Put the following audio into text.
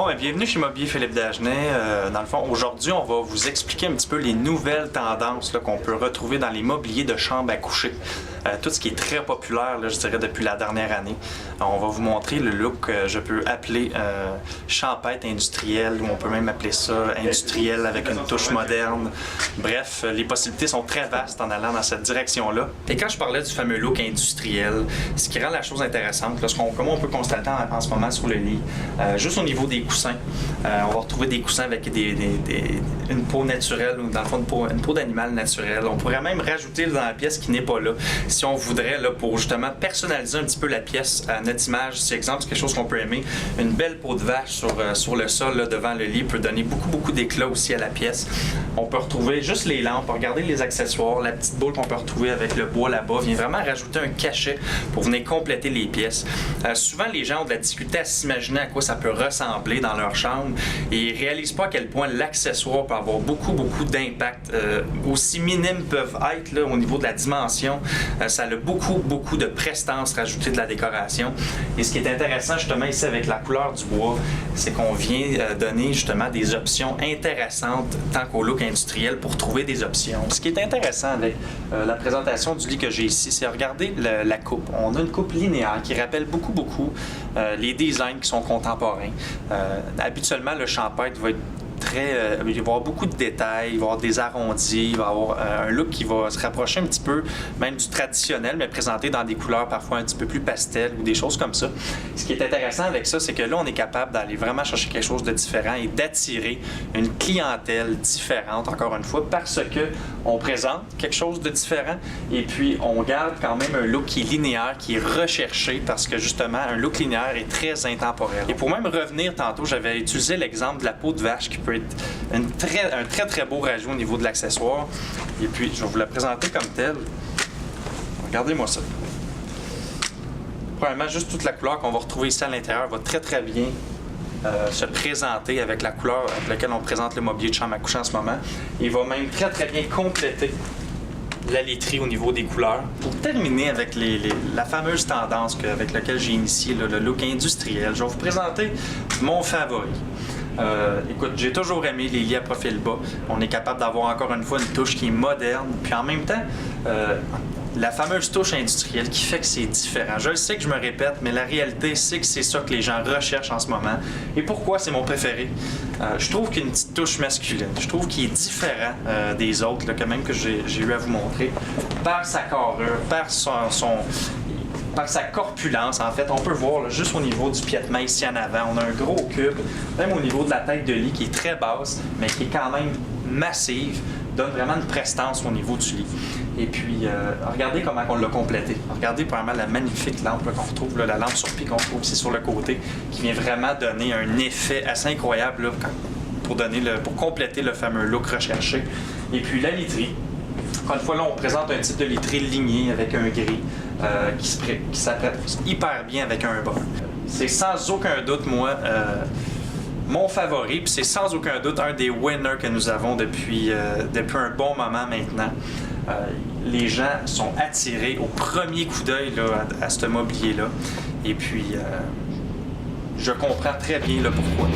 Bon, bienvenue chez Mobilier Philippe Dagenet. Dans le fond, aujourd'hui, on va vous expliquer un petit peu les nouvelles tendances qu'on peut retrouver dans les mobiliers de chambre à coucher. Tout ce qui est très populaire, là, je dirais, depuis la dernière année. On va vous montrer le look que je peux appeler champêtre industriel, ou on peut même appeler ça industriel avec une touche moderne. Bref, les possibilités sont très vastes en allant dans cette direction-là. Et quand je parlais du fameux look industriel, ce qui rend la chose intéressante, comme on peut constater en ce moment sur le lit, juste au niveau des coussins, on va retrouver des coussins avec une peau naturelle, ou dans le fond une peau d'animal naturel. On pourrait même rajouter dans la pièce qui n'est pas là, si on voudrait, là, pour justement personnaliser un petit peu la pièce à notre image. Si exemple, c'est quelque chose qu'on peut aimer, une belle peau de vache sur le sol là, devant le lit peut donner beaucoup d'éclat aussi à la pièce. On peut retrouver juste les lampes, regarder les accessoires, la petite boule qu'on peut retrouver avec le bois là-bas vient vraiment rajouter un cachet pour venir compléter les pièces. Souvent, les gens ont de la difficulté à s'imaginer à quoi ça peut ressembler dans leur chambre et ils réalisent pas à quel point l'accessoire peut avoir beaucoup d'impact. Aussi minimes peuvent être là, au niveau de la dimension, ça a beaucoup de prestance rajoutée de la décoration. Et ce qui est intéressant justement ici avec la couleur du bois, c'est qu'on vient donner justement des options intéressantes tant qu'au look industriel pour trouver des options. Ce qui est intéressant avec la présentation du lit que j'ai ici, c'est regarder la coupe. On a une coupe linéaire qui rappelle beaucoup les designs qui sont contemporains. Habituellement, le champêtre va être il va y avoir beaucoup de détails, il va y avoir des arrondis, il va y avoir un look qui va se rapprocher un petit peu même du traditionnel, mais présenté dans des couleurs parfois un petit peu plus pastel ou des choses comme ça. Ce qui est intéressant avec ça, c'est que là, on est capable d'aller vraiment chercher quelque chose de différent et d'attirer une clientèle différente, encore une fois, parce que on présente quelque chose de différent et puis on garde quand même un look qui est linéaire, qui est recherché, parce que justement, un look linéaire est très intemporel. Et pour même revenir tantôt, j'avais utilisé l'exemple de la peau de vache qui peut être un très beau rajout au niveau de l'accessoire. Et puis, je vais vous la présenter comme telle. Regardez-moi ça. Premièrement, juste toute la couleur qu'on va retrouver ici à l'intérieur va très bien se présenter avec la couleur avec laquelle on présente le mobilier de chambre à coucher en ce moment. Il va même très bien compléter la literie au niveau des couleurs. Pour terminer avec la fameuse tendance avec laquelle j'ai initié le look industriel, je vais vous présenter mon favori. Écoute, j'ai toujours aimé les lits à profil bas. On est capable d'avoir encore une fois une touche qui est moderne, puis en même temps, la fameuse touche industrielle qui fait que c'est différent. Je le sais que je me répète, mais la réalité, c'est que c'est ça que les gens recherchent en ce moment. Et pourquoi c'est mon préféré? Je trouve qu'il y a une petite touche masculine. Je trouve qu'il est différent des autres, là, quand même, que j'ai eu à vous montrer, par sa carrure, par sa corpulence. En fait, on peut voir là, juste au niveau du piétement ici en avant, on a un gros cube, même au niveau de la tête de lit qui est très basse, mais qui est quand même massive, donne vraiment une prestance au niveau du lit. Et puis, regardez comment on l'a complété. Regardez premièrement la magnifique lampe qu'on retrouve, là, la lampe sur pied qu'on trouve ici sur le côté, qui vient vraiment donner un effet assez incroyable là, pour compléter le fameux look recherché. Et puis la literie. Encore une fois, là, on présente un type de literie ligné avec un gris qui s'apprête hyper bien avec un brun. C'est sans aucun doute, moi, mon favori, puis c'est sans aucun doute un des winners que nous avons depuis un bon moment maintenant. Les gens sont attirés au premier coup d'œil à ce mobilier-là. Et puis, je comprends très bien le pourquoi.